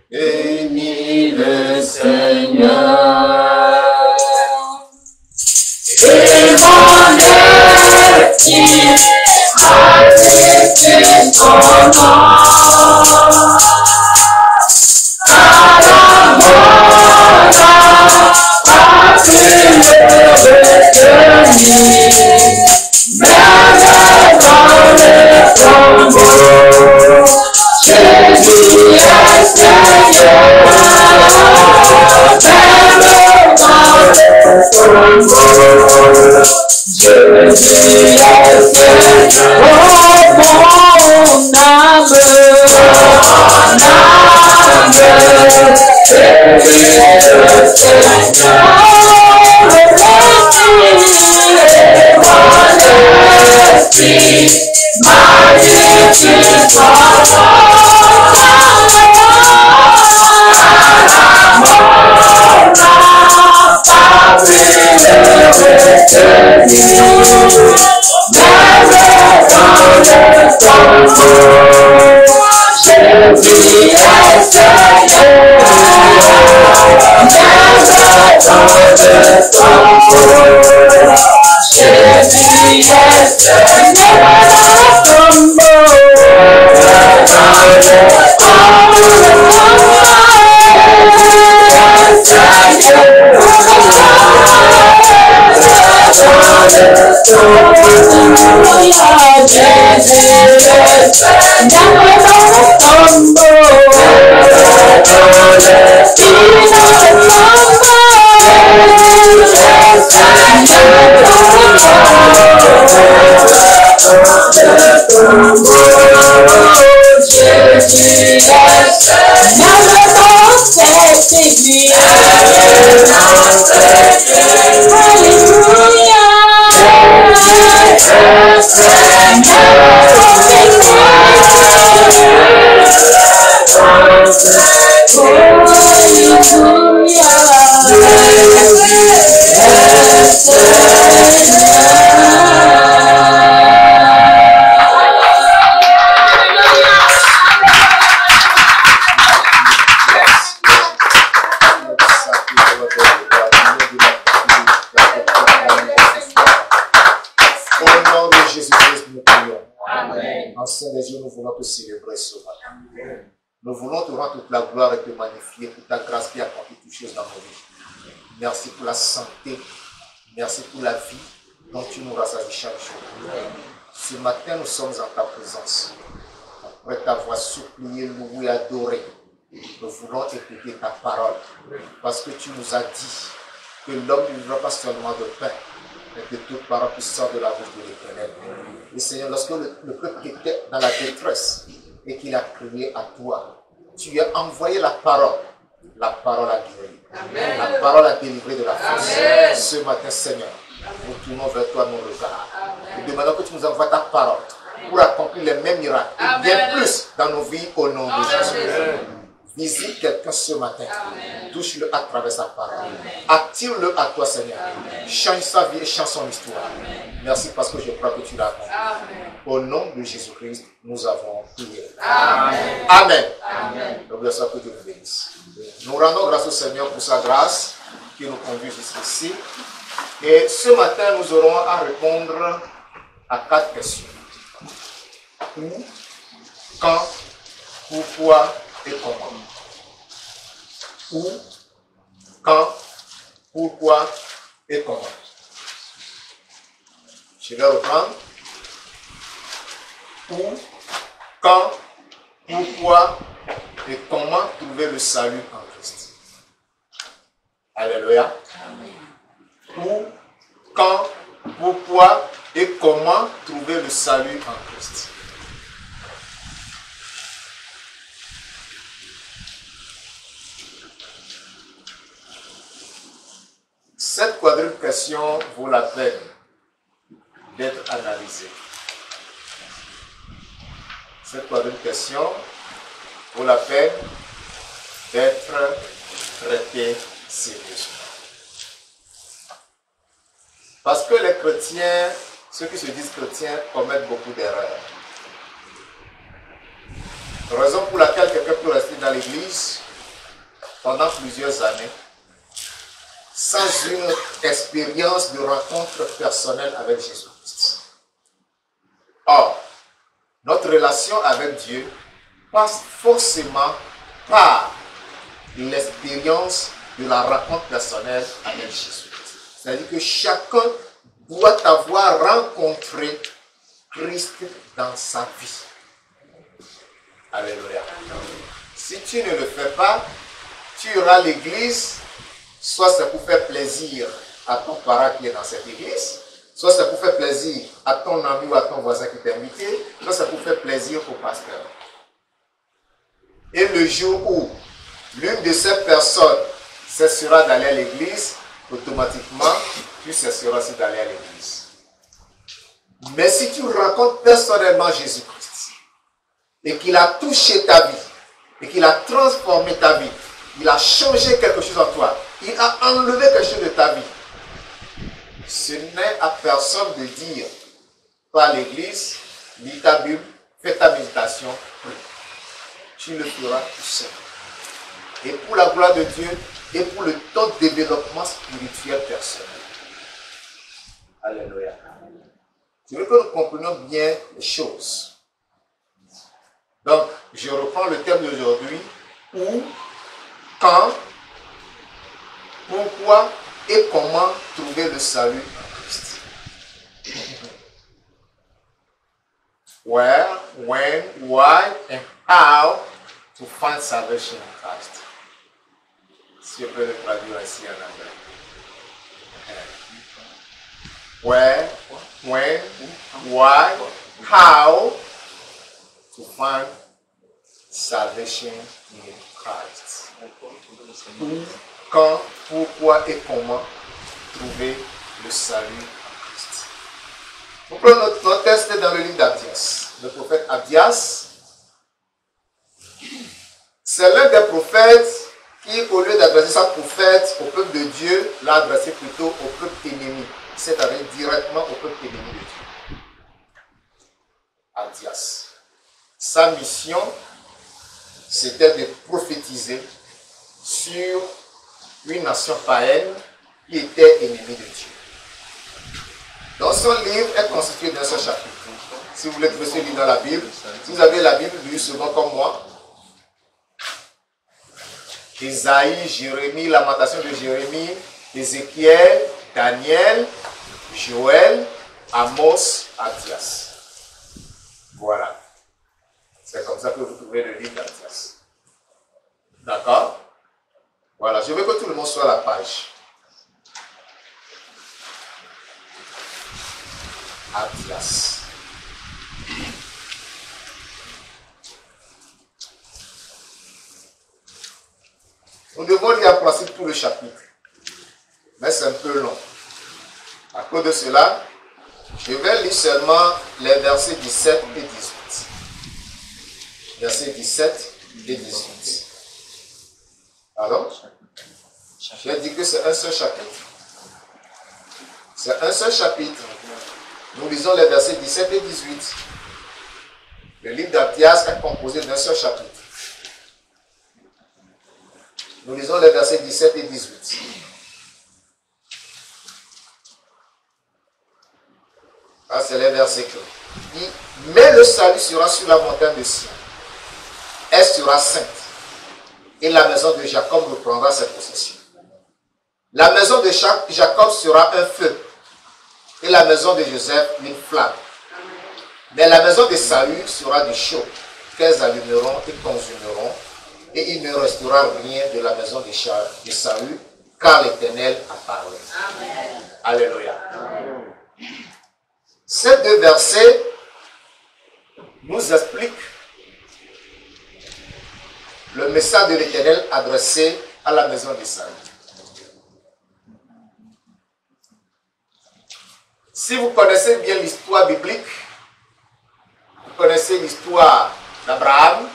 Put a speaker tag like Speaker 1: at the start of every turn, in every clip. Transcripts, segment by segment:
Speaker 1: bénis le Seigneur. Et mon esprit magnifique ton nom. À la mort, patrie retenue, même dans les tombeaux, Jésus est Seigneur, même dans les tombeaux, Jésus est Seigneur. Oh mon âme, bénis le Seigneur. Magnifique ton nom.
Speaker 2: Nous voulons te rendre toute la gloire et te magnifier pour ta grâce qui a accompli toutes choses dans nos vies. Merci pour la santé. Merci pour la vie dont tu nous rassasies chaque jour. Ce matin, nous sommes en ta présence. Après t'avoir supplié, loué, adoré, nous voulons écouter ta parole. Parce que tu nous as dit que l'homme ne vivra pas seulement de pain, mais de toute parole qui sort de la bouche de l'Éternel. Et Seigneur, lorsque le peuple était dans la détresse et qu'il a crié à toi, tu as envoyé la parole. La parole a guéri. Amen. La parole a délivré de la force. Amen. Ce matin, Seigneur, nous tournons vers toi nos regards. Nous demandons que tu nous envoies ta parole pour accomplir les mêmes miracles et bien plus dans nos vies au nom de Jésus. Visite quelqu'un ce matin. Touche-le à travers sa parole. Attire-le à toi, Seigneur. Amen. Change sa vie et change son histoire. Amen. Merci parce que je crois que tu l'as accompli. Au nom de Jésus-Christ, nous avons prié. Amen. Amen. Amen. Donc, bien sûr, que Dieu nous bénisse. Nous rendons grâce au Seigneur pour sa grâce qui nous conduit jusqu'ici. Et ce matin, nous aurons à répondre à 4 questions. Où, quand, pourquoi et comment. Où, quand, pourquoi et comment. Je vais reprendre. Où, quand, pourquoi et comment trouver le salut en Christ. Alléluia. Où, quand, pourquoi et comment trouver le salut en Christ. Cette quadruple question vaut la peine d'être analysée. Cette quadruple question vaut la peine d'être traitée sérieusement. Parce que les chrétiens, ceux qui se disent chrétiens, commettent beaucoup d'erreurs. Raison pour laquelle quelqu'un peut rester dans l'église pendant plusieurs années sans une expérience de rencontre personnelle avec Jésus-Christ. Or, notre relation avec Dieu passe forcément par l'expérience de la rencontre personnelle avec Jésus-Christ. C'est-à-dire que chacun doit avoir rencontré Christ dans sa vie. Alléluia. Si tu ne le fais pas, tu iras à l'église, soit c'est pour faire plaisir à ton parent qui est dans cette église, soit c'est pour faire plaisir à ton ami ou à ton voisin qui t'a invité, soit c'est pour faire plaisir au pasteur. Et le jour où l'une de ces personnes cessera d'aller à l'église, automatiquement, tu cesseras aussi d'aller à l'église. Mais si tu rencontres personnellement Jésus-Christ et qu'il a touché ta vie, et qu'il a transformé ta vie, il a changé quelque chose en toi, il a enlevé quelque chose de ta vie, ce n'est à personne de dire, va à l'église, lis ta Bible, fais ta méditation, prie. Tu le feras tout seul. Et pour la gloire de Dieu, et pour le ton développement spirituel personnel. Alléluia. Je veux que nous comprenions bien les choses. Donc, je reprends le thème d'aujourd'hui. Où, quand, pourquoi et comment trouver le salut en Christ. Where, when, why, and how to find salvation in Christ. Si je peux le traduire ici en anglais. Where, when, why, how to find salvation in Christ. Où, quand, pourquoi et comment trouver le salut en Christ. Nous prenons notre texte dans le livre d'Abdias. Le prophète Abdias, c'est l'un des prophètes qui, au lieu d'adresser sa prophète au peuple de Dieu, l'a adressé plutôt au peuple ennemi, c'est-à-dire directement au peuple ennemi de Dieu. Abdias. Sa mission, c'était de prophétiser sur une nation païenne qui était ennemie de Dieu. Donc son livre est constitué d'un seul chapitre. Si vous voulez trouver ce livre dans la Bible, si vous avez la Bible, lisez souvent comme moi. Isaïe, Jérémie, Lamentation de Jérémie, Ézéchiel, Daniel, Joël, Amos, Abdias. Voilà. C'est comme ça que vous trouvez le livre d'Abdias. D'accord? Voilà, je veux que tout le monde soit à la page. Abdias. Nous devons lire en principe tout le chapitre. Mais c'est un peu long. À cause de cela, je vais lire seulement les versets 17 et 18. Versets 17 et 18. Alors, j'ai dit que c'est un seul chapitre. C'est un seul chapitre. Nous lisons les versets 17 et 18. Le livre d'Abdias est composé d'un seul chapitre. Nous lisons les versets 17 et 18. Ah, c'est les versets clés. Il dit, mais le salut sera sur la montagne de Sion. Elle sera sainte. Et la maison de Jacob reprendra ses possessions. La maison de Jacob sera un feu. Et la maison de Joseph une flamme. Mais la maison de Saül sera du chaud, qu'elles allumeront et consumeront. Et il ne restera rien de la maison de Saül, car l'Éternel a parlé. Amen. Alléluia. Amen. Ces deux versets nous expliquent le message de l'Éternel adressé à la maison de Saül. Si vous connaissez bien l'histoire biblique, vous connaissez l'histoire d'Abraham,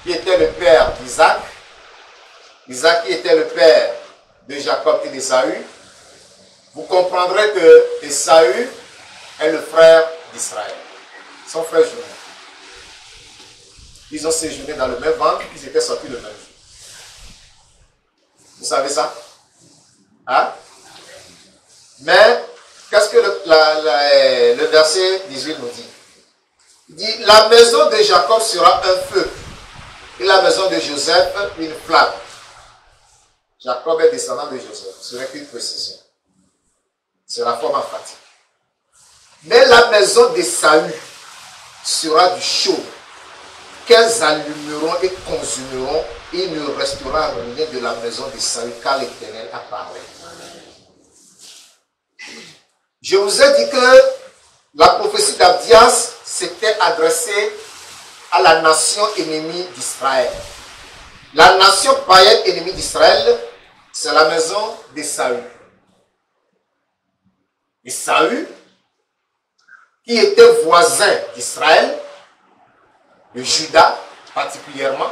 Speaker 2: qui était le père d'Isaac, Isaac qui était le père de Jacob et d'Ésaü, vous comprendrez que Ésaü est le frère d'Israël, son frère jumeau. Ils ont séjourné dans le même ventre, ils étaient sortis le même jour. Vous savez ça? Hein? Mais, qu'est-ce que le verset 18 nous dit? Il dit, la maison de Jacob sera un feu, et la maison de Joseph une flamme. Jacob est descendant de Joseph, ce n'est qu'une précision. C'est la forme emphatique. Mais la maison de Saül sera du chaud, qu'elles allumeront et consumeront, et il ne restera rien de la maison de Saül, car l'Éternel a parlé. Je vous ai dit que la prophétie d'Abdias s'était adressée à la nation ennemie d'Israël. La nation païenne ennemie d'Israël, c'est la maison de Saül. Et Saül, qui était voisin d'Israël, de Juda particulièrement,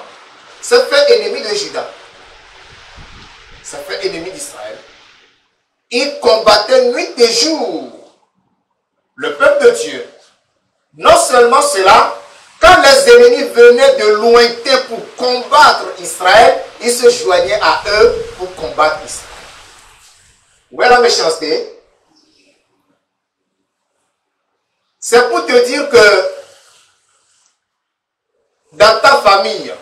Speaker 2: s'est fait ennemi de Juda. S'est fait ennemi d'Israël. Il combattait nuit et jour le peuple de Dieu. Non seulement cela, quand les ennemis venaient de lointain pour combattre Israël, ils se joignaient à eux pour combattre Israël. Où est la méchanceté? C'est pour te dire que dans ta famille,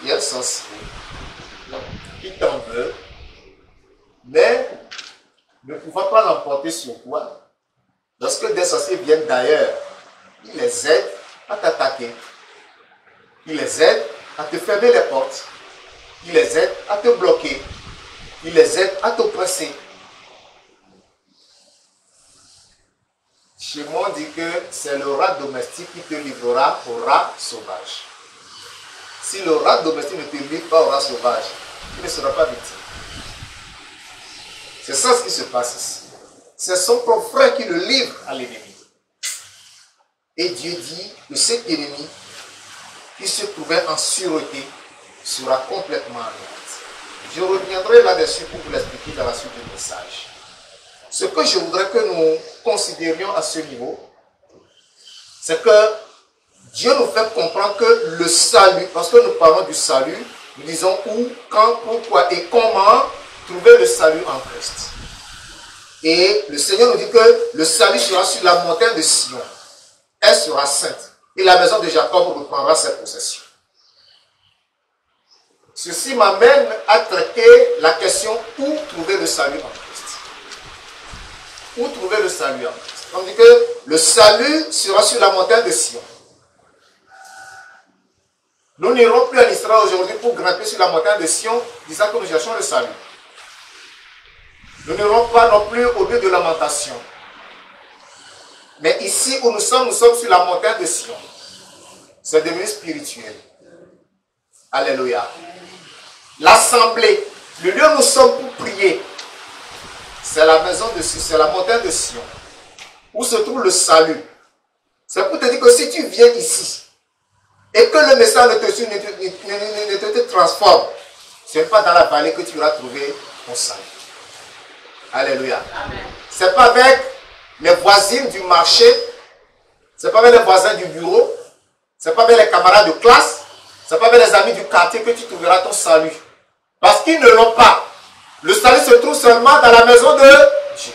Speaker 2: il y a un sorcier qui t'en veut, mais ne pouvant pas l'emporter sur toi, lorsque des sorciers viennent d'ailleurs, ils les aident à t'attaquer. Ils les aident à te fermer les portes. Ils les aident à te bloquer. Ils les aident à t'oppresser. Chez moi, on dit que c'est le rat domestique qui te livrera au rat sauvage. Si le rat domestique ne te livre pas au rat sauvage, il ne sera pas victime. C'est ça ce qui se passe ici. C'est son propre frère qui le livre à l'ennemi. Et Dieu dit que cet ennemi qui se trouvait en sûreté sera complètement anéanti. Je reviendrai là-dessus pour vous l'expliquer dans la suite du message. Ce que je voudrais que nous considérions à ce niveau, c'est que Dieu nous fait comprendre que le salut, parce que nous parlons du salut, nous disons où, quand, pourquoi et comment trouver le salut en Christ. Et le Seigneur nous dit que le salut sera sur la montagne de Sion. Elle sera sainte. Et la maison de Jacob reprendra ses possessions. Ceci m'amène à traiter la question où trouver le salut en Christ. Où trouver le salut en Christ. On dit que le salut sera sur la montagne de Sion. Nous n'irons plus en Israël aujourd'hui pour grimper sur la montagne de Sion, disant que nous cherchons le salut. Nous n'irons pas non plus au lieu de lamentation. Mais ici où nous sommes sur la montagne de Sion. C'est devenu spirituel. Alléluia. L'assemblée, le lieu où nous sommes pour prier, c'est la maison de Sion, c'est la montagne de Sion, où se trouve le salut. C'est pour te dire que si tu viens ici, et que le message ne te transforme, ce n'est pas dans la vallée que tu auras trouvé ton salut. Alléluia. Ce n'est pas avec les voisines du marché, ce n'est pas avec les voisins du bureau, ce n'est pas avec les camarades de classe, ce n'est pas avec les amis du quartier que tu trouveras ton salut. Parce qu'ils ne l'ont pas. Le salut se trouve seulement dans la maison de Dieu.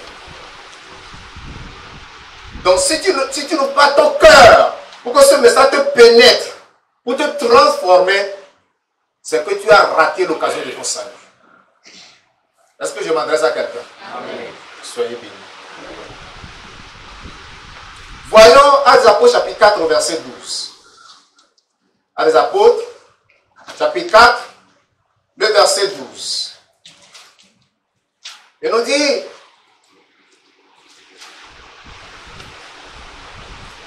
Speaker 2: Donc si tu n'ouvres pas ton cœur pour que ce message te pénètre, pour te transformer, c'est que tu as raté l'occasion de ton salut. Est-ce que je m'adresse à quelqu'un? Amen. Soyez bénis. Voyons Actes des Apôtres chapitre 4 verset 12. Actes des Apôtres chapitre 4 le verset 12. Il nous dit,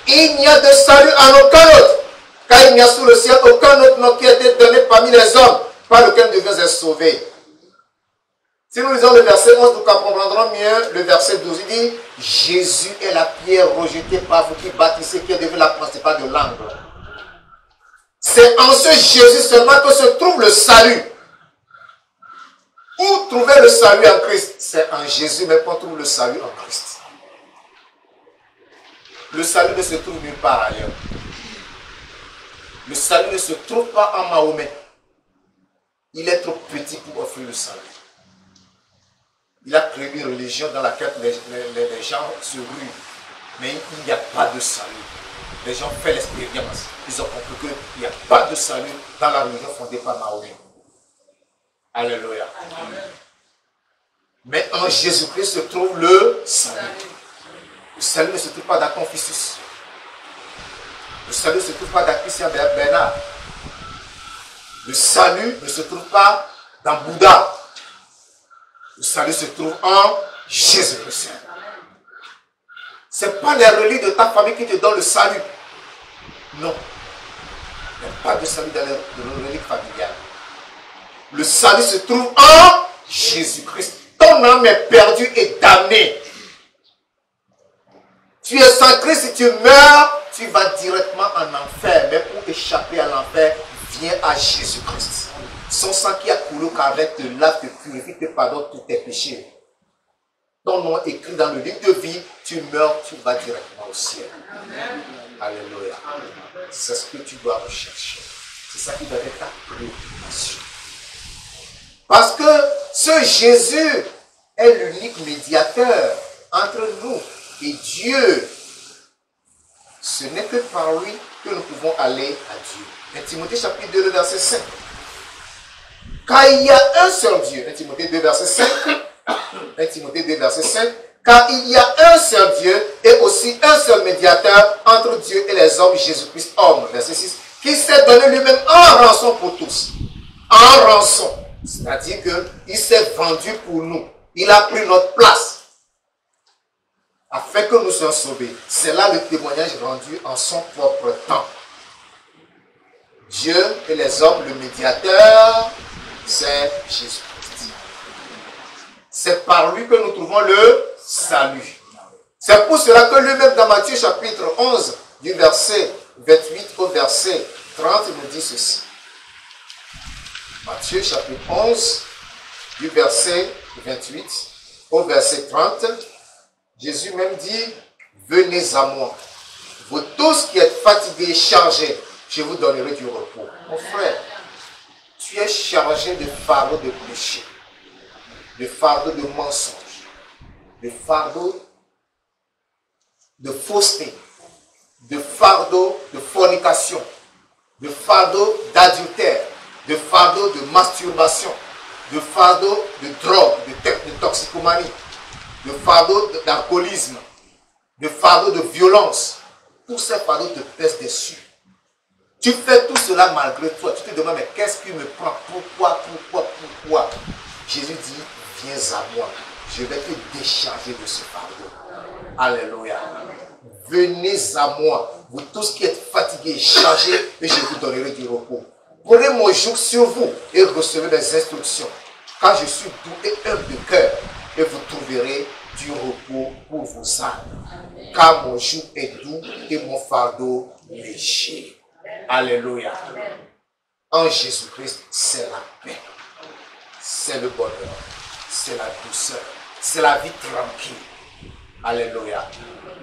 Speaker 2: il n'y a de salut en aucun autre, car il n'y a sous le ciel aucun autre nom qui a été donné parmi les hommes, par lequel nous devons être sauvés. Si nous lisons le verset 11, nous comprendrons mieux le verset 12. Il dit, Jésus est la pierre rejetée par vous qui bâtissez, qui est devenue la principale de l'angle. C'est en ce Jésus seulement que se trouve le salut. Où trouver le salut en Christ? C'est en Jésus même qu'on trouve le salut en Christ. Le salut ne se trouve nulle part ailleurs. Le salut ne se trouve pas en Mahomet. il est trop petit pour offrir le salut. Il a créé une religion dans laquelle les gens se ruent, mais il n'y a pas de salut. Les gens font l'expérience, ils ont compris qu'il n'y a pas de salut dans la religion fondée par Mahomet. Alléluia. Mais en Jésus-Christ se trouve le salut. Le salut ne se trouve pas dans Confucius. Le salut ne se trouve pas dans Christian Bernard. Le salut ne se trouve pas dans Bouddha. Le salut se trouve en Jésus-Christ. Ce n'est pas les reliques de ta famille qui te donnent le salut. Non. Il n'y a pas de salut dans les reliques familiales. Le salut se trouve en Jésus-Christ. Ton âme est perdue et damnée. Tu es sans Christ, si tu meurs, tu vas directement en enfer. Mais pour échapper à l'enfer, viens à Jésus-Christ. Son sang qui a coulé au Calvaire te lave, te purifie, te pardonne tous tes péchés. Ton nom est écrit dans le livre de vie, tu meurs, tu vas directement au ciel. Amen. Alléluia. C'est ce que tu dois rechercher. C'est ça qui doit être ta préoccupation. Parce que ce Jésus est l'unique médiateur entre nous et Dieu. Ce n'est que par lui que nous pouvons aller à Dieu. 1 Timothée chapitre 2, verset 5. Car il y a un seul Dieu. 1 Timothée 2, verset 5. 1 Timothée 2, verset 5. Car il y a un seul Dieu et aussi un seul médiateur entre Dieu et les hommes, Jésus-Christ, homme. Verset 6. Qui s'est donné lui-même en rançon pour tous. En rançon. C'est-à-dire qu'il s'est vendu pour nous. Il a pris notre place. Afin que nous soyons sauvés. C'est là le témoignage rendu en son propre temps. Dieu et les hommes, le médiateur, c'est Jésus-Christ. C'est par lui que nous trouvons le salut. C'est pour cela que lui-même dans Matthieu chapitre 11, du verset 28 au verset 30, il nous dit ceci. Matthieu chapitre 11, du verset 28 au verset 30, Jésus même dit, venez à moi, vous tous qui êtes fatigués et chargés, je vous donnerai du repos. Mon frère, tu es chargé de fardeaux de péché, de fardeaux de mensonges, de fardeaux de fausseté, de fardeaux de fornication, de fardeaux d'adultère, de fardeaux de masturbation, de fardeaux de drogue, de toxicomanie, de fardeaux d'alcoolisme, de fardeaux de violence. Tous ces fardeaux te pèsent dessus. Tu fais tout cela malgré toi. Tu te demandes, mais qu'est-ce qui me prend? Pourquoi? Jésus dit, viens à moi. Je vais te décharger de ce fardeau. Alléluia. Venez à moi, vous tous qui êtes fatigués, chargés, et je vous donnerai du repos. Prenez mon joug sur vous et recevez mes instructions. Car je suis doux et humble de cœur, et vous trouverez du repos pour vos âmes. Car mon joug est doux et mon fardeau léger. Alléluia. En Jésus-Christ, c'est la paix, c'est le bonheur, c'est la douceur, c'est la vie tranquille. Alléluia.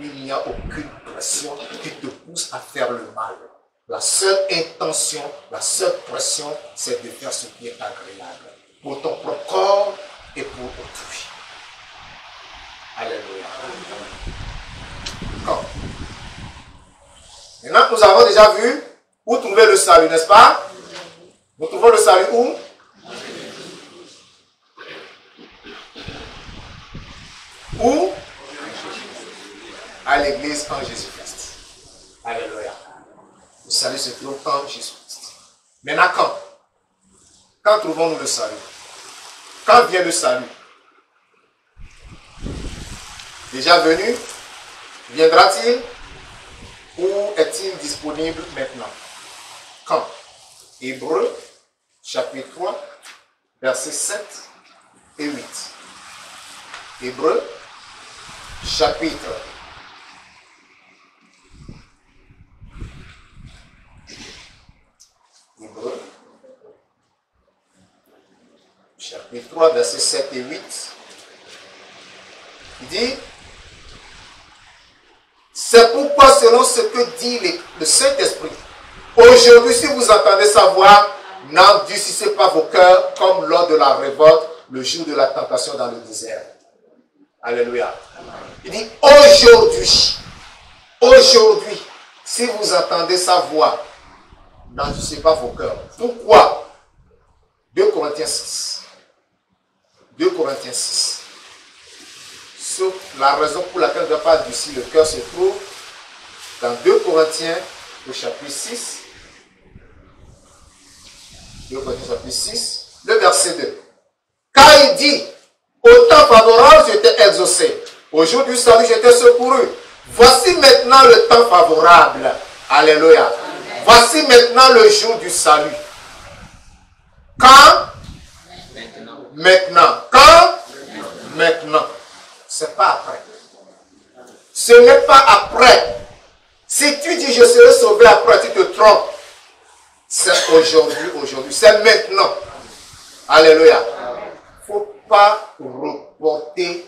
Speaker 2: Il n'y a aucune pression qui te pousse à faire le mal. La seule intention, la seule pression, c'est de faire ce qui est agréable pour ton propre corps et pour autrui. Alléluia. Quand? Maintenant, nous avons déjà vu où trouver le salut, n'est-ce pas? Nous trouvons le salut où? Où? À l'église en Jésus-Christ. Alléluia. Le salut se trouve en Jésus-Christ. Maintenant, quand? Quand trouvons-nous le salut? Quand vient le salut? Déjà venu? Viendra-t-il? Ou est-il disponible maintenant? Quand? Hébreux, chapitre 3, versets 7 et 8. Hébreux, chapitre 3, versets 7 et 8. Il dit, c'est pourquoi selon ce que dit le Saint-Esprit, aujourd'hui si vous entendez sa voix, N'endurcissez pas vos cœurs comme lors de la révolte, le jour de la tentation dans le désert. Alléluia. Il dit aujourd'hui, si vous entendez sa voix, n'endurcissez pas vos cœurs. Pourquoi? 2 Corinthiens 6. 2 Corinthiens 6. La raison pour laquelle on ne doit pas endurcir le cœur se trouve dans 2 Corinthiens, au chapitre 6. 2 Corinthiens, chapitre 6, le verset 2. Car il dit, au temps favorable, j'étais exaucé. Au jour du salut, j'étais secouru. Voici maintenant le temps favorable. Alléluia. Amen. Voici maintenant le jour du salut. Quand? Maintenant. Quand? Maintenant. Ce n'est pas après. Ce n'est pas après. Si tu dis je serai sauvé après, tu te trompes. C'est aujourd'hui. C'est maintenant. Alléluia. Il ne faut pas reporter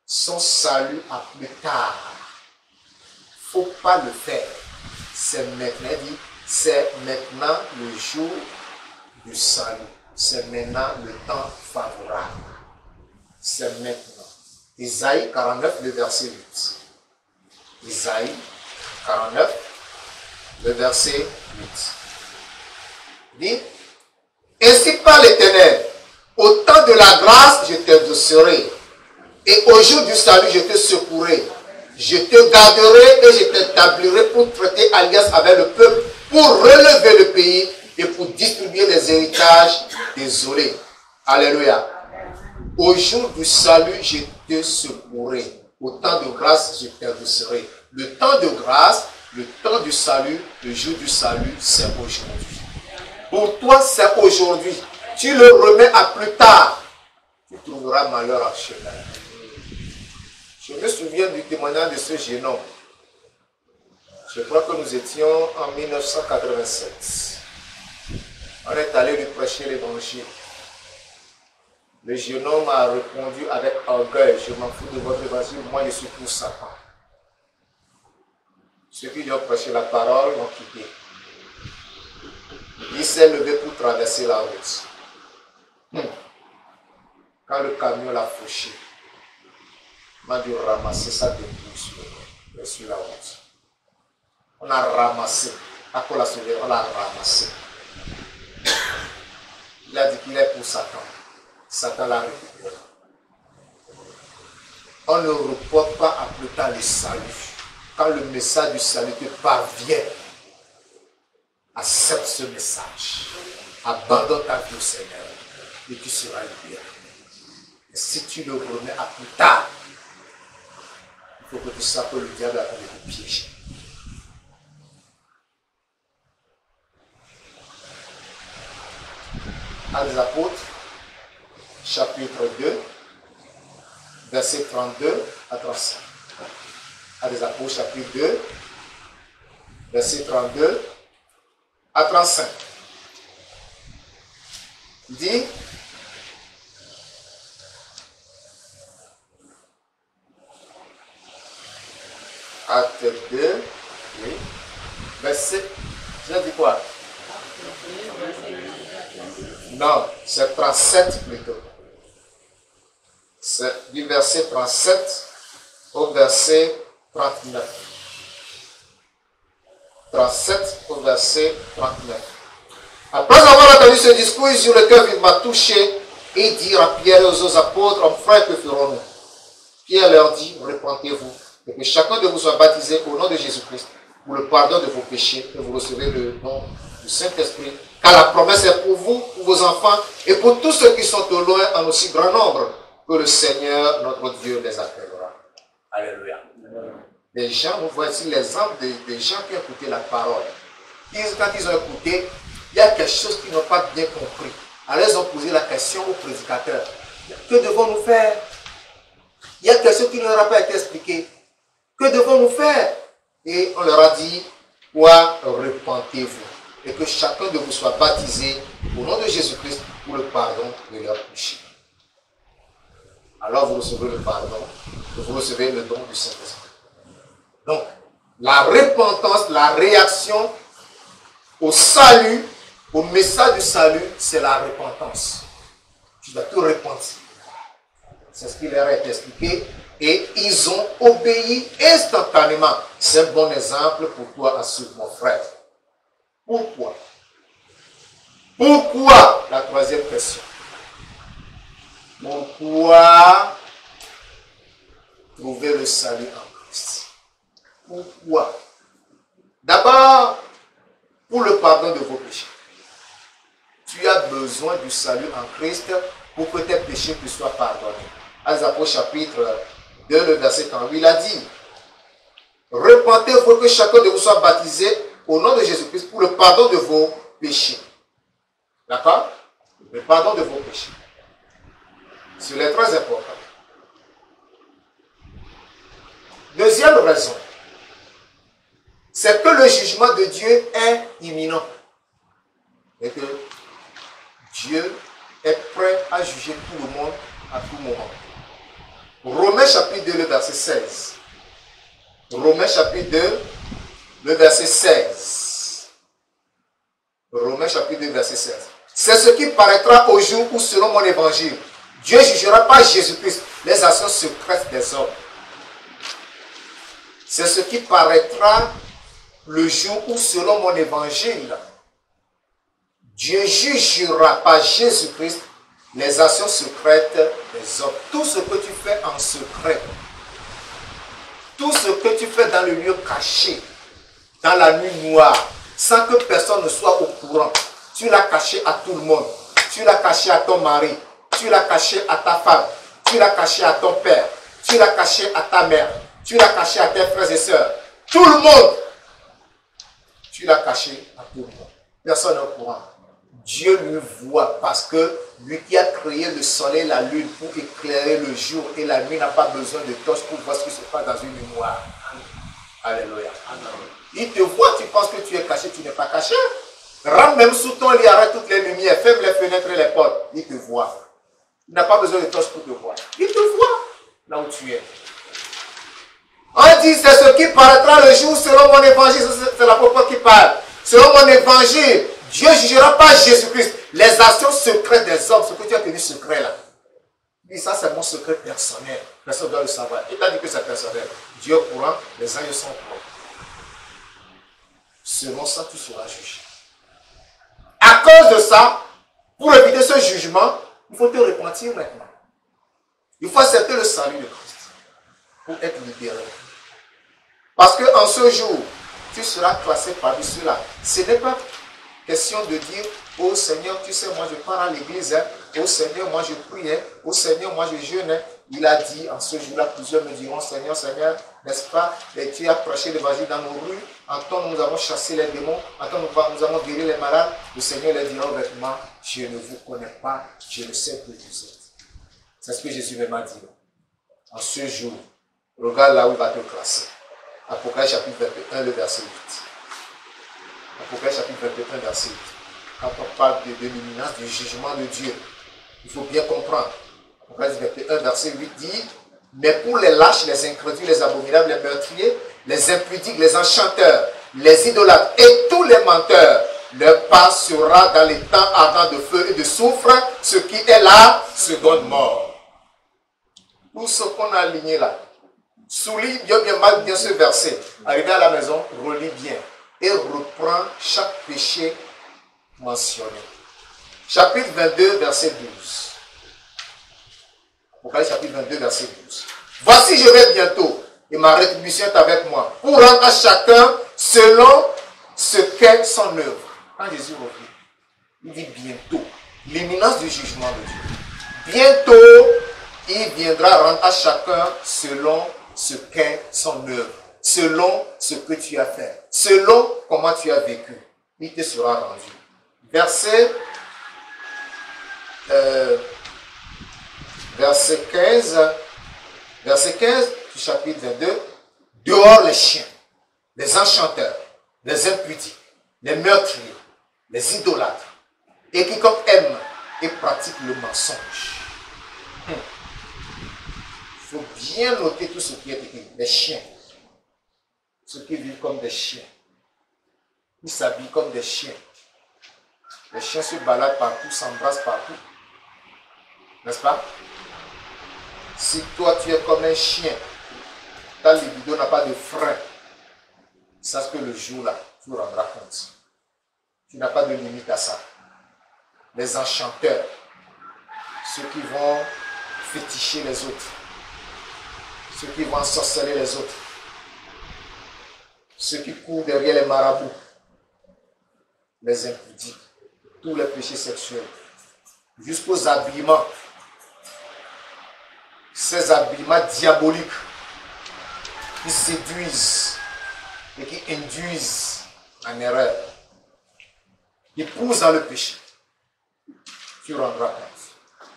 Speaker 2: son salut à plus tard. Il ne faut pas le faire. C'est maintenant. Il dit, c'est maintenant le jour du salut. C'est maintenant le temps favorable. C'est maintenant. Isaïe 49, le verset 8. Isaïe 49, le verset 8. Dit, ainsi parle l'Éternel, au temps de la grâce, je t'exaucerai, et au jour du salut, je te secourrai. Je te garderai et je t'établirai pour traiter alliance avec le peuple, pour relever le pays et pour distribuer les héritages désolés. Alléluia. Au jour du salut, je te secourrai. Au temps de grâce, je t'exaucerai. Le temps de grâce, le temps du salut, le jour du salut, c'est aujourd'hui. Pour toi, c'est aujourd'hui. Tu le remets à plus tard. Tu trouveras malheur en chemin. Je me souviens du témoignage de ce jeune homme. Je crois que nous étions en 1987. On est allé lui prêcher l'évangile. Le jeune homme a répondu avec orgueil, je m'en fous de votre évangile, moi je suis pour Satan. Ceux qui lui ont prêché la parole l'ont quitté. Il s'est levé pour traverser la route. Quand le camion l'a fauché, on a dû ramasser ça depuis sur la route. On a ramassé. Après la sauvé, on l'a ramassé. Il a dit qu'il est pour Satan. Satan l'a récupéré. On ne reporte pas à plus tard le salut. Quand le message du salut te parvient, accepte ce message. Abandonne ta vie au Seigneur et tu seras libéré. Et si tu le remets à plus tard, il faut que tu saches que le diable a envie de te piéger. Actes des Apôtres, chapitre 2, verset 32 à 35. Actes des Apôtres, chapitre 2, verset 32 à 35. Il dit, Acte 2, oui, verset, j'ai dit quoi? Non, c'est 37 plutôt. C'est du verset 37 au verset 39. 37 au verset 39. Après avoir entendu ce discours, sur le cœur il m'a touché et dire à Pierre et aux autres apôtres, hommes frères, que ferons-nous? Pierre leur dit, repentez-vous et que chacun de vous soit baptisé au nom de Jésus-Christ pour le pardon de vos péchés et vous recevez le nom du Saint-Esprit. Car la promesse est pour vous, pour vos enfants et pour tous ceux qui sont au loin en aussi grand nombre que le Seigneur, notre Dieu, les appellera. Alléluia. Les gens, vous voyez ici l'exemple des gens qui ont écouté la parole. Quand ils ont écouté, il y a quelque chose qu'ils n'ont pas bien compris. Alors ils ont posé la question au prédicateur. Que devons-nous faire? Il y a quelque chose qui ne leur a pas été expliqué. Que devons-nous faire? Et on leur a dit, quoi? Repentez-vous. Et que chacun de vous soit baptisé au nom de Jésus-Christ pour le pardon de leurs péchés. Alors vous recevez le pardon, vous recevez le don du Saint-Esprit. Donc, la repentance, la réaction au salut, au message du salut, c'est la repentance. Tu dois te repentir. C'est ce qui leur est expliqué. Et ils ont obéi instantanément. C'est un bon exemple pour toi à suivre, mon frère. Pourquoi? Pourquoi? La troisième question. Pourquoi trouver le salut en Christ? Pourquoi? D'abord, pour le pardon de vos péchés. Tu as besoin du salut en Christ pour que tes péchés puissent soient pardonnés. Actes des Apôtres chapitre 2, le verset 38, il a dit: repentez-vous que chacun de vous soit baptisé au nom de Jésus-Christ pour le pardon de vos péchés. D'accord? Le pardon de vos péchés. C'est très important. Deuxième raison, c'est que le jugement de Dieu est imminent. Et que Dieu est prêt à juger tout le monde à tout moment. Romains chapitre 2, le verset 16. Romains chapitre 2, le verset 16. Romains chapitre 2, verset 16. C'est ce qui paraîtra au jour où, selon mon évangile, Dieu jugera par Jésus-Christ les actions secrètes des hommes. C'est ce qui paraîtra le jour où, selon mon évangile, Dieu jugera par Jésus-Christ les actions secrètes des hommes. Tout ce que tu fais en secret, tout ce que tu fais dans le lieu caché, dans la nuit noire, sans que personne ne soit au courant, tu l'as caché à tout le monde. Tu l'as caché à ton mari, tu l'as caché à ta femme, tu l'as caché à ton père, tu l'as caché à ta mère, tu l'as caché à tes frères et sœurs. Tout le monde, tu l'as caché à tout le monde. Personne n'est au courant. Dieu lui voit parce que lui qui a créé le soleil et la lune pour éclairer le jour et la nuit n'a pas besoin de torche pour voir ce qui se passe dans une nuit noire. Alléluia. Il te voit, tu penses que tu es caché, tu n'es pas caché. Rentre même sous ton lit, arrête toutes les lumières, ferme les fenêtres et les portes. Il te voit. Il n'a pas besoin de torche pour te voir. Il te voit là où tu es. On dit c'est ce qui paraîtra le jour selon mon évangile. C'est l'apôtre qui parle. Selon mon évangile, Dieu jugera par Jésus-Christ les actions secrètes des hommes. Ce que tu as tenu secret là. Il dit ça c'est mon secret personnel. Personne ne doit le savoir. Il t'a dit que c'est personnel. Dieu est au courant, les anges sont au courant. Selon ça, tu seras jugé. À cause de ça, pour éviter ce jugement, il faut te repentir maintenant. Il faut accepter le salut de Christ pour être libéré. Parce qu'en ce jour, tu seras classé parmi ceux-là. Ce n'est pas question de dire: oh Seigneur, tu sais, moi je pars à l'église, hein. Oh Seigneur, moi je prie, hein. Oh Seigneur, moi je jeûne. Hein. Il a dit en ce jour-là, plusieurs me diront: Seigneur, Seigneur, n'est-ce pas? Et tu as prêché l'évangile dans nos rues. En temps, nous avons chassé les démons. En temps, nous avons guéri les malades. Le Seigneur leur dira ouvertement: je ne vous connais pas, je ne sais que vous êtes. C'est ce que Jésus m'a dit. En ce jour, regarde là où il va te classer. Apocalypse chapitre 21, le verset 8. Apocalypse chapitre 21, verset 8. Quand on parle de l'imminence du jugement de Dieu, il faut bien comprendre. Apocalypse 21, verset 8 dit: mais pour les lâches, les incrédules, les abominables, les meurtriers, les impudiques, les enchanteurs, les idolâtres et tous les menteurs, leur part sera dans les temps ardents de feu et de soufre, ce qui est la seconde mort. Tout ce qu'on a aligné là, souligne bien, marque bien ce verset. Arrivé à la maison, relis bien et reprends chaque péché mentionné. Chapitre 22, verset 12. Apocalypse chapitre 22, verset 12. Voici, je vais bientôt, et ma rétribution est avec moi, pour rendre à chacun selon ce qu'est son œuvre. Quand Jésus revient, il dit bientôt, l'imminence du jugement de Dieu. Bientôt, il viendra rendre à chacun selon ce qu'est son œuvre, selon ce que tu as fait, selon comment tu as vécu. Il te sera rendu. Verset 15 du chapitre 22. Dehors les chiens, les enchanteurs, les impudiques, les meurtriers, les idolâtres, et quiconque aime et pratique le mensonge. Il faut bien noter tout ce qui est écrit. Les chiens, ceux qui vivent comme des chiens, qui s'habillent comme des chiens. Les chiens se baladent partout, s'embrassent partout. N'est-ce pas? Si toi tu es comme un chien, ta libido n'a pas de frein, sache que le jour-là, tu rendras compte. Tu n'as pas de limite à ça. Les enchanteurs, ceux qui vont féticher les autres, ceux qui vont ensorceler les autres, ceux qui courent derrière les marabouts, les impudiques, tous les péchés sexuels, jusqu'aux habillements, ces habillements diaboliques qui séduisent et qui induisent en erreur, qui poussent dans le péché. Tu rendras compte.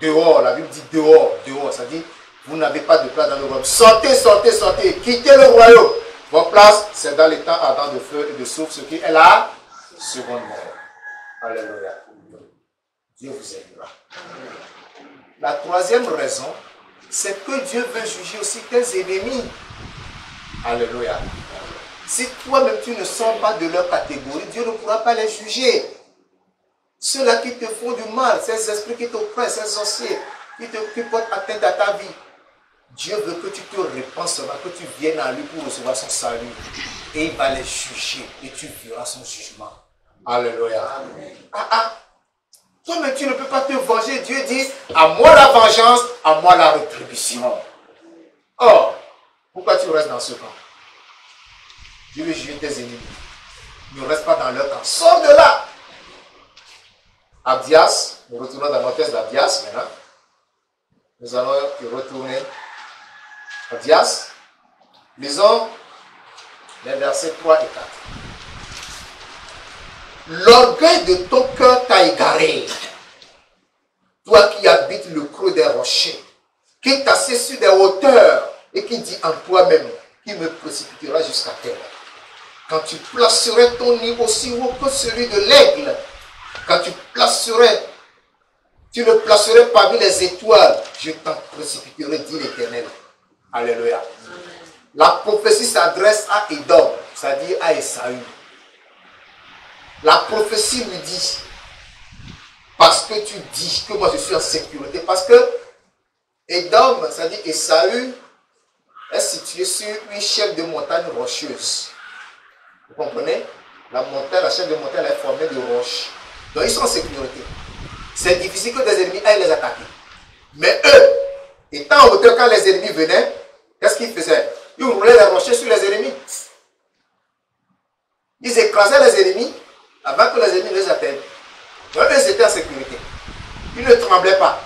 Speaker 2: Dehors, la Bible dit dehors, dehors, ça dit vous n'avez pas de place dans le royaume. Sortez, sortez, sortez, quittez le royaume. Votre place, c'est dans les temps ardents de feu et de souffle, ce qui est la seconde mort. Alléluia. Dieu vous aidera. La troisième raison, c'est que Dieu veut juger aussi tes ennemis. Alléluia. Si toi-même tu ne sors pas de leur catégorie, Dieu ne pourra pas les juger. Ceux-là qui te font du mal, ces esprits qui t'oppressent, ces sorciers, qui portent atteinte à ta vie, Dieu veut que tu te répandes seulement, que tu viennes à lui pour recevoir son salut. Et il va les juger et tu verras son jugement. Alléluia. Toi-même, tu ne peux pas te venger. Dieu dit, à moi la vengeance, à moi la rétribution. Or, pourquoi tu restes dans ce camp? Dieu veut juger tes ennemis. Ne reste pas dans leur camp. Sors de là. Abdias, nous retournons dans notre thèse d'Abdias maintenant. Nous allons retourner. Abdias, lisons les versets 3 et 4. L'orgueil de ton cœur t'a égaré, toi qui habites le creux des rochers, qui t'assieds sur des hauteurs et qui dis en toi-même, qui me précipitera jusqu'à terre. Quand tu placerais ton nid aussi haut que celui de l'aigle, quand tu le placerais parmi les étoiles, je t'en précipiterai, dit l'Éternel. Alléluia. La prophétie s'adresse à Édom, c'est-à-dire à Esaü. La prophétie lui dit, parce que tu dis que moi je suis en sécurité, parce que Édom, c'est-à-dire Esaü, est situé sur une chaîne de montagne rocheuse. Vous comprenez? La chaîne de montagne est formée de roches. Donc ils sont en sécurité. C'est difficile que des ennemis aillent les attaquer. Mais eux, étant en hauteur, quand les ennemis venaient, qu'est-ce qu'ils faisaient? Ils roulaient les rochers sur les ennemis. Ils écrasaient les ennemis avant que les ennemis les atteignent. Donc eux, ils étaient en sécurité. Ils ne tremblaient pas.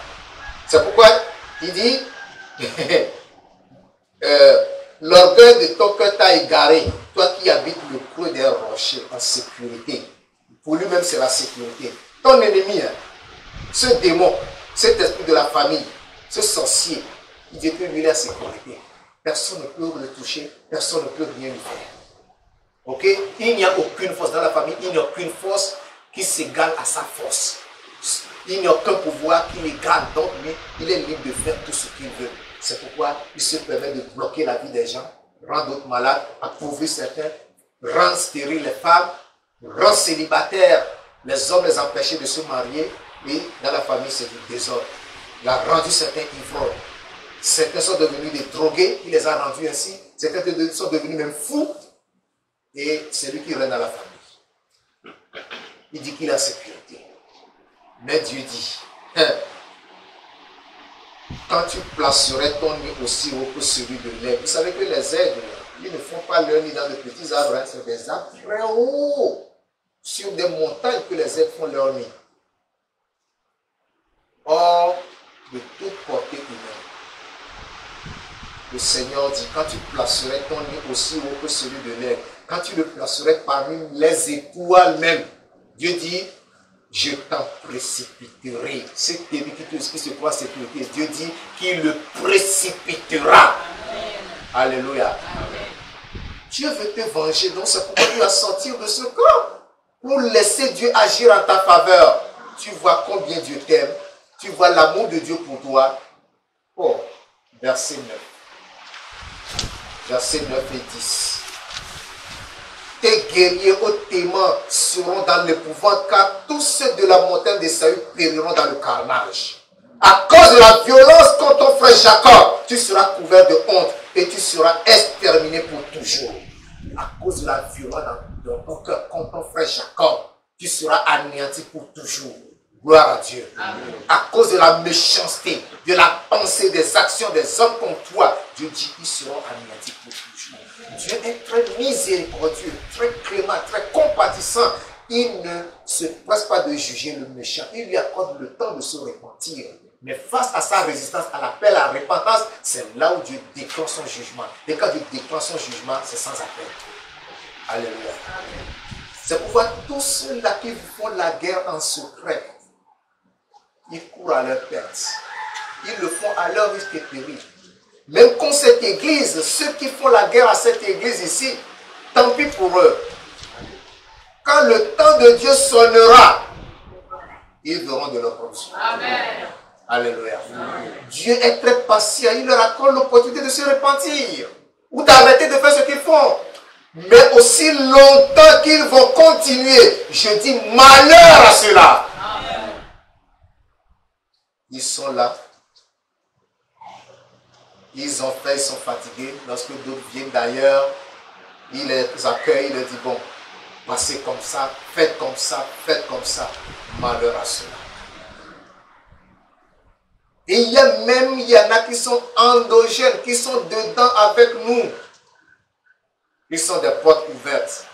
Speaker 2: C'est pourquoi il dit l'orgueil de ton cœur t'a égaré, toi qui habites le creux des rochers en sécurité. Pour lui-même, c'est la sécurité. Ton ennemi, ce démon, cet esprit de la famille, ce sorcier, il dit que lui, il est en sécurité. Personne ne peut le toucher, personne ne peut rien lui faire. Ok? Il n'y a aucune force dans la famille, il n'y a aucune force qui s'égale à sa force. Il n'y a aucun pouvoir qui l'égale, donc lui, il est libre de faire tout ce qu'il veut. C'est pourquoi il se permet de bloquer la vie des gens, rendre d'autres malades, appauvrir certains, rendre stériles les femmes, rendre célibataires les hommes, les empêcher de se marier, et dans la famille c'est du désordre. Il a rendu certains ivrognes. Certains sont devenus des drogués, il les a rendus ainsi. Certains sont devenus même fous. Et c'est lui qui règne dans la famille. Il dit qu'il a sécurité. Mais Dieu dit, quand tu placerais ton nid aussi haut que celui de l'aigle, vous savez que les aigles, ils ne font pas leur nid dans de petits arbres, hein, c'est des arbres très hauts, sur des montagnes que les aigles font leur nid. Or, de toute portée humaine, le Seigneur dit, quand tu placerais ton nid aussi haut que celui de l'aigle, quand tu le placerais parmi les étoiles même, Dieu dit, je t'en précipiterai. Cet ennemi qui se croit en sécurité, Dieu dit qu'il le précipitera. Amen. Alléluia. Amen. Dieu veut te venger, donc c'est pourquoi tu vas sortir de ce camp pour laisser Dieu agir en ta faveur. Tu vois combien Dieu t'aime, tu vois l'amour de Dieu pour toi. Oh, verset 9. Versets 9 et 10. Tes guerriers hautement seront dans l'épouvante, car tous ceux de la montagne des Saül périront dans le carnage. À cause de la violence contre ton frère Jacob, tu seras couvert de honte et tu seras exterminé pour toujours. À cause de la violence dans ton cœur contre ton frère Jacob, tu seras anéanti pour toujours. Gloire à Dieu. Amen. À cause de la méchanceté, de la pensée, des actions des hommes comme toi, Dieu dit qu'ils seront anéantis pour toujours. Dieu est très miséricordieux, très clément, très compatissant. Il ne se presse pas de juger le méchant. Il lui accorde le temps de se repentir. Mais face à sa résistance à l'appel à la repentance, c'est là où Dieu déclenche son jugement. Et quand Dieu déclenche son jugement, c'est sans appel. Alléluia. C'est pourquoi tous ceux-là qui font la guerre en secret, ils courent à leur perte. Ils le font à leur risque et péril. Même contre cette église, ceux qui font la guerre à cette église ici, tant pis pour eux. Quand le temps de Dieu sonnera, ils verront de leur propre. Amen. Alléluia. Amen. Dieu est très patient. Il leur accorde l'opportunité de se repentir ou d'arrêter de faire ce qu'ils font. Mais aussi longtemps qu'ils vont continuer, je dis malheur à ceux-là. Amen. Ils sont là. Ils ont fait, ils sont fatigués. Lorsque d'autres viennent d'ailleurs, ils les accueillent, ils leur disent bon, passez comme ça, faites comme ça, faites comme ça. Malheur à ceux-là. Et il y en a qui sont endogènes, qui sont dedans avec nous. Ils sont des portes ouvertes.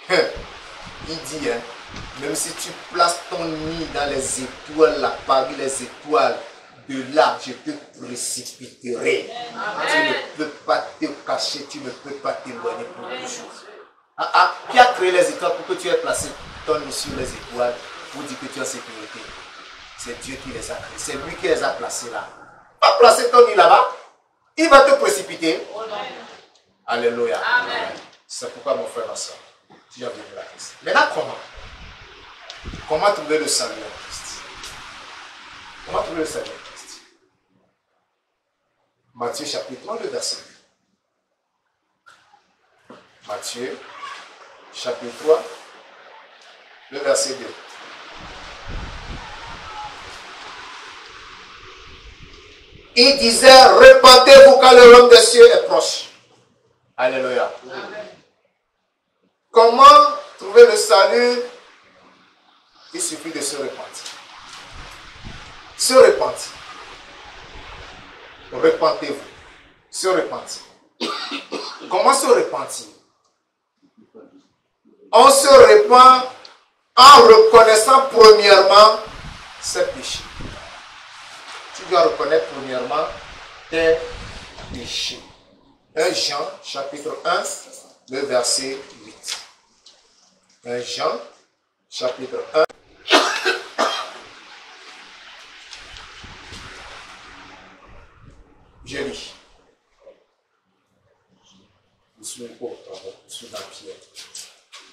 Speaker 2: Il dit, hein, même si tu places ton nid dans les étoiles, là, parmi les étoiles, de là, je te précipiterai. Amen. Tu ne peux pas te cacher, tu ne peux pas t'éloigner pour toujours. Qui a créé les étoiles pour que tu aies placé ton nid sur les étoiles pour dire que tu es en sécurité? C'est Dieu qui les a créés. C'est lui qui les a placés là. Va placer ton nid là-bas, il va te précipiter. Amen. Alléluia. Amen. C'est pourquoi mon frère, ma soeur, tu as venu la Christ. Maintenant, comment trouver le salut en Christ? Comment trouver le salut en Christ? Matthieu chapitre 1, le verset 2. Matthieu chapitre 3, le verset 2. Il disait, repentez-vous car le royaume des cieux est proche. Alléluia. Amen. Comment trouver le salut? Il suffit de se repentir. Se repentir. Repentez-vous. Se repentir. Comment se repentir? On se repent en reconnaissant premièrement ses péchés. Tu dois reconnaître premièrement tes péchés. 1 Jean, chapitre 1, le verset 8. 1 Jean, chapitre 1. Je lis. Je suis dans Pierre.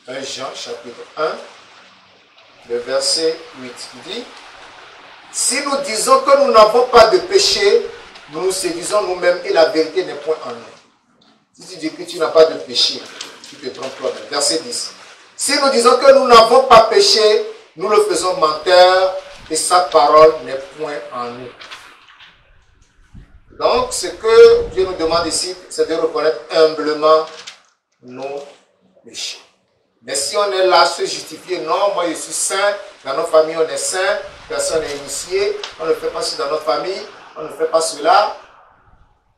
Speaker 2: 1 Jean, chapitre 1, le verset 8. Il dit, si nous disons que nous n'avons pas de péché, nous nous séduisons nous-mêmes et la vérité n'est point en nous. Si tu dis que tu n'as pas de péché, tu te trompes toi-même. Verset 10. Si nous disons que nous n'avons pas péché, nous le faisons menteur et sa parole n'est point en nous. Donc, ce que Dieu nous demande ici, c'est de reconnaître humblement nos péchés. Mais si on est là, se justifier, non, moi je suis saint, dans nos familles on est saint, personne n'est initié, on ne fait pas ça dans notre famille, on ne fait pas cela,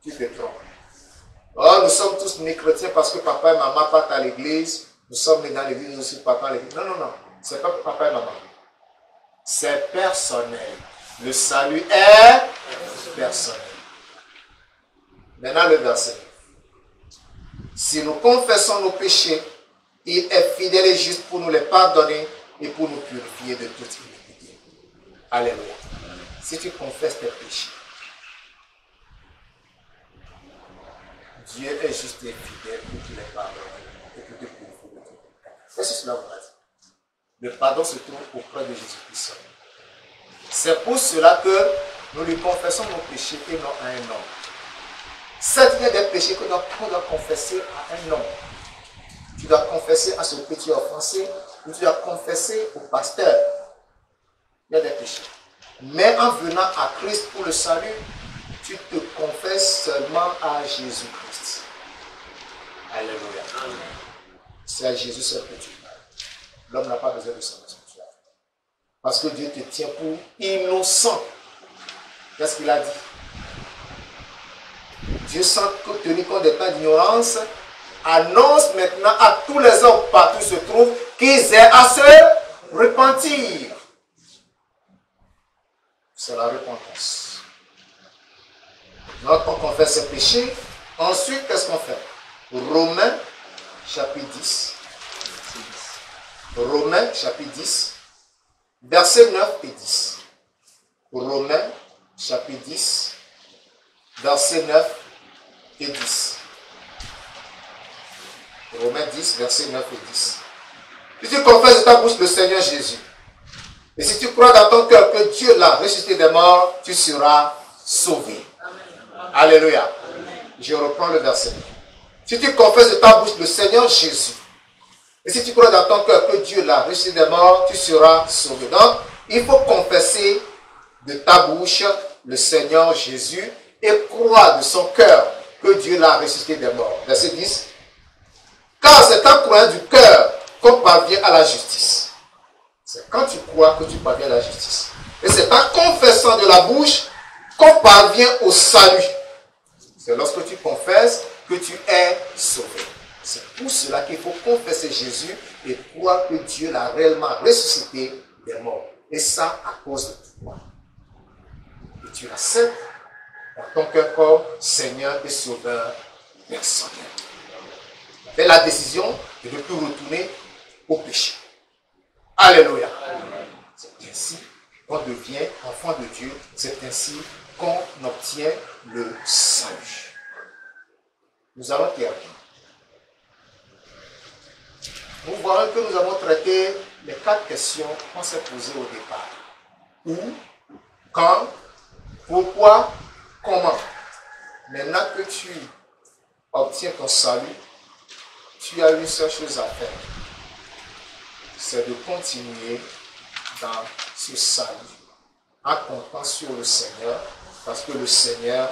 Speaker 2: tu te trompes. Oh, nous sommes tous nés chrétiens parce que papa et maman partent à l'église, nous sommes nés dans l'église, nous aussi partant à l'église. Non, non, non, c'est pas papa et maman. C'est personnel. Le salut est personnel. Maintenant le verset. Si nous confessons nos péchés, il est fidèle et juste pour nous les pardonner et pour nous purifier de toute iniquité. Alléluia. Si tu confesses tes péchés, Dieu est juste et fidèle pour te les pardonner et pour te purifier de tout. Qu'est-ce que cela vous a dit? Le pardon se trouve auprès de Jésus-Christ. C'est pour cela que nous lui confessons nos péchés et non à un homme. Certes, il y a des péchés que nous doit confesser à un homme. Tu tu dois confesser à ce que tu as offensé, ou tu dois confesser au pasteur. Il y a des péchés. Mais en venant à Christ pour le salut, tu te confesses seulement à Jésus-Christ. Alléluia. C'est à Jésus seul que tu parles. L'homme n'a pas besoin de savoir ce que tu as fait. Parce que Dieu te tient pour innocent. Qu'est-ce qu'il a dit? Dieu, sans tenir compte des temps d'ignorance, annonce maintenant à tous les hommes partout où se trouvent qu'ils aient à se repentir. C'est la repentance. Donc on confesse ses péchés. Ensuite, qu'est-ce qu'on fait? Romains, chapitre 10. Romains, chapitre 10, versets 9 et 10. Romains, chapitre 10, versets 9 et 10. Romains 10, versets 9 et 10. Si tu confesses de ta bouche le Seigneur Jésus, et si tu crois dans ton cœur que Dieu l'a ressuscité des morts, tu seras sauvé. Amen. Alléluia. Amen. Je reprends le verset. Si tu confesses de ta bouche le Seigneur Jésus, et si tu crois dans ton cœur que Dieu l'a ressuscité des morts, tu seras sauvé. Donc, il faut confesser de ta bouche le Seigneur Jésus et croire de son cœur que Dieu l'a ressuscité des morts. Verset 10. Car c'est en croyant du cœur qu'on parvient à la justice. C'est quand tu crois que tu parviens à la justice. Et c'est en confessant de la bouche qu'on parvient au salut. C'est lorsque tu confesses que tu es sauvé. C'est pour cela qu'il faut confesser Jésus et croire que Dieu l'a réellement ressuscité des morts. Et ça à cause de toi. Et tu l'acceptes dans ton cœur comme Seigneur et Sauveur personnel. Fais la décision de ne plus retourner au péché. Alléluia. C'est ainsi qu'on devient enfant de Dieu. C'est ainsi qu'on obtient le salut. Nous allons terminer. Nous voyons que nous avons traité les 4 questions qu'on s'est posées au départ. Où, quand, pourquoi, comment. Maintenant que tu obtiens ton salut, tu as une seule chose à faire. C'est de continuer dans ce salut en comptant sur le Seigneur, parce que le Seigneur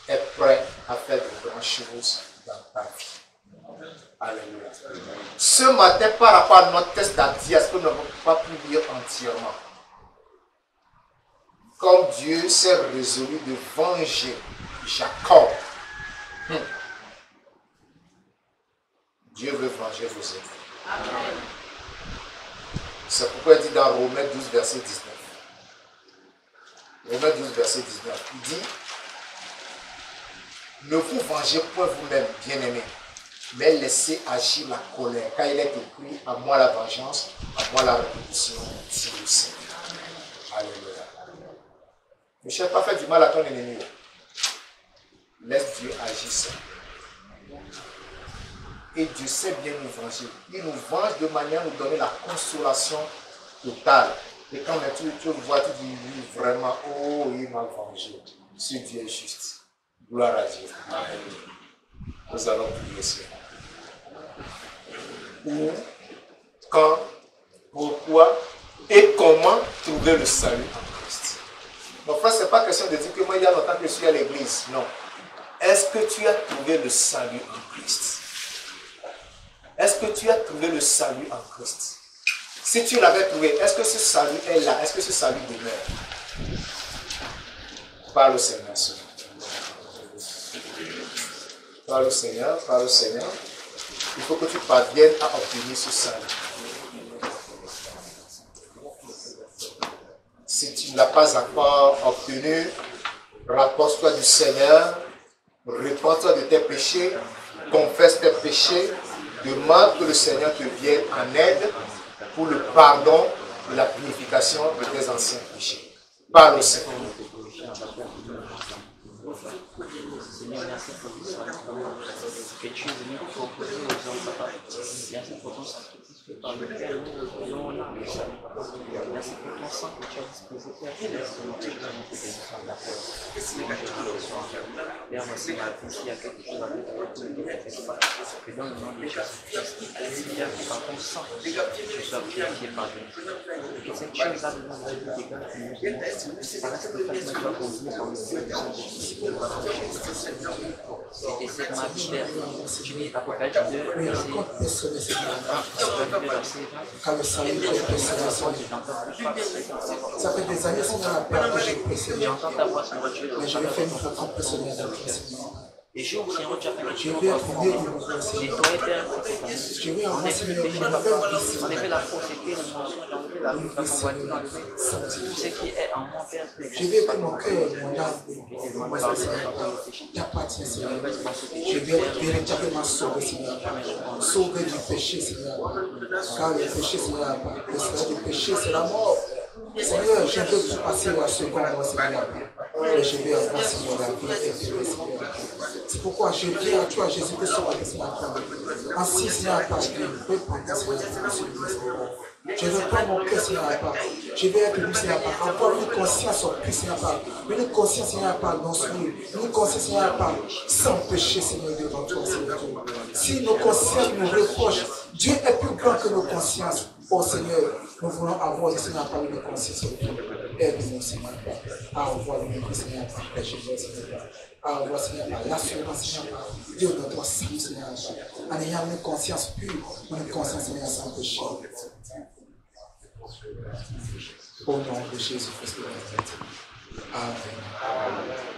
Speaker 2: est prêt à faire de grandes choses dans ta vie. Alléluia. Ce matin, par rapport à notre test d'Abdias, que nous n'avons pas pu lire entièrement, comme Dieu s'est résolu de venger Jacob, Dieu veut venger vos ennemis. Amen. C'est pourquoi il dit dans Romains 12, verset 19. Romains 12, verset 19. Il dit, ne vous vengez point vous-même, bien-aimés, mais laissez agir la colère. Car il est écrit, à moi la vengeance, à moi la rétribution, dit le Seigneur. Alléluia. Ne cherche pas à faire du mal à ton ennemi. Laisse Dieu agir seul. Et Dieu sait bien nous venger. Il nous venge de manière à nous donner la consolation totale. Et quand tu le vois, tu dis oui, vraiment, oh, il m'a vengé. Ce Dieu est juste. Gloire à Dieu. Amen. Nous allons prier cela. Où, quand, pourquoi et comment trouver le salut en Christ. Mon frère, ce n'est pas question de dire que moi, il y a longtemps que je suis à l'église. Non. Est-ce que tu as trouvé le salut en Christ? Est-ce que tu as trouvé le salut en Christ? Si tu l'avais trouvé, est-ce que ce salut est là? Est-ce que ce salut demeure? Parle au Seigneur. Parle au Seigneur, parle au Seigneur. Il faut que tu parviennes à obtenir ce salut. Si tu ne l'as pas encore obtenu, rapproche-toi du Seigneur, repens-toi de tes péchés, confesse tes péchés, demande que le Seigneur te vienne en aide pour le pardon et la purification de tes anciens péchés. Parle au Seigneur.
Speaker 3: Seigneur, merci pour tout ça. Que tu es venu proposer aux hommes, papa. Merci pour ton sacrifice. Et par le Père, nous voulons là le salut. Merci pour ton sang que tu as disposé, Père Céleste, pour notre bénédiction de la paix. Père, voici ma vie, s'il y a quelque chose à faire, que dans le nom de Jésus-Christ, Seigneur, que par ton sang, je sois purifié par Dieu. Que cette chose-là de notre vie dégage de nous, ça reste le fait que nous doit conduire par le Dieu de son Jésus. Et cette ma vie, Père, tu dis Apocalypse 2,
Speaker 4: Car le salut est précédent. Ça fait des années qu'on a la peur que j'ai précédé. Mais je vais faire une rencontre personnelle avec le Seigneur.
Speaker 3: Et je vais
Speaker 4: prier pour mon Seigneur. Je vais avancer le Seigneur.
Speaker 3: On fait la fausseté, le mensonge, on fait la convoitise, tout ce qui est en mon Père.
Speaker 4: Je vais que mon cœur et mon âme t'appartiennent, Seigneur. Je vais véritablement sauver, Seigneur. Sauver du péché, Seigneur. Car le péché, Seigneur, le salaire du péché, c'est la mort. Seigneur, je veux tout passer à ce qu'on Seigneur. Et je vais avoir, Seigneur, la vie éternelle, Seigneur. C'est pourquoi je viens à toi, Jésus-Christ, sur la Seigneur. Ainsi, Seigneur, parce que je peux prendre, Seigneur. Je veux prendre mon cœur, Seigneur, je vais être lui, Seigneur, avoir une conscience en plus, Seigneur, une conscience, Seigneur, non souillée, une conscience, Seigneur, sans péché, Seigneur, devant toi, Seigneur. Si nos consciences nous reprochent, Dieu est plus grand que nos consciences. Oh Seigneur, nous voulons avoir, Seigneur, une conscience en toi. Aide-nous, Seigneur, à avoir le Seigneur, par Jésus, Seigneur. À avoir, Seigneur, l'assurance, Seigneur, Dieu de notre salut, Seigneur, en ayant une conscience pure, une conscience, Seigneur, sans péché. Au nom de Jésus-Christ de Nazareth. Amen.